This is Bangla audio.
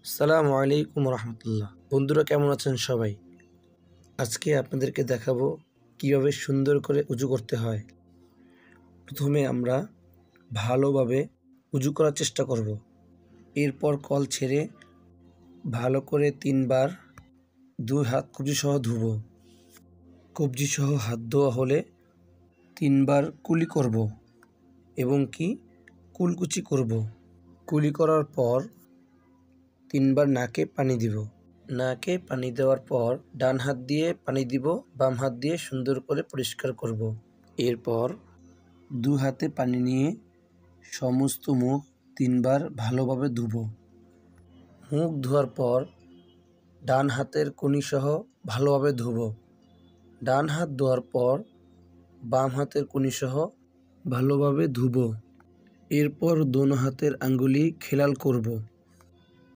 আসসালামু আলাইকুম রহমতুল্লাহ। বন্ধুরা কেমন আছেন সবাই? আজকে আপনাদেরকে দেখাবো কিভাবে সুন্দর করে উজু করতে হয়। প্রথমে আমরা ভালোভাবে উজু করার চেষ্টা করব। এরপর কল ছেড়ে ভালো করে ৩ বার ২ হাত কবজিসহ ধুব। কবজিসহ হাত ধোয়া হলে ৩ বার কুলি করব এবং কুলকুচি করব। কুলি করার পর ৩ বার নাকে পানি দিব। নাকে পানি দেওয়ার পর ডান হাত দিয়ে পানি দিব, বাম হাত দিয়ে সুন্দর করে পরিষ্কার করব। এরপর ২ হাতে পানি নিয়ে সমস্ত মুখ ৩ বার ভালোভাবে ধুব। মুখ ধোয়ার পর ডান হাতের কনুইসহ ভালোভাবে ধুব। ডান হাত ধোয়ার পর বাম হাতের কনুইসহ ভালোভাবে ধুব। এরপর দোনো হাতের আঙ্গুলি খেলাল করব।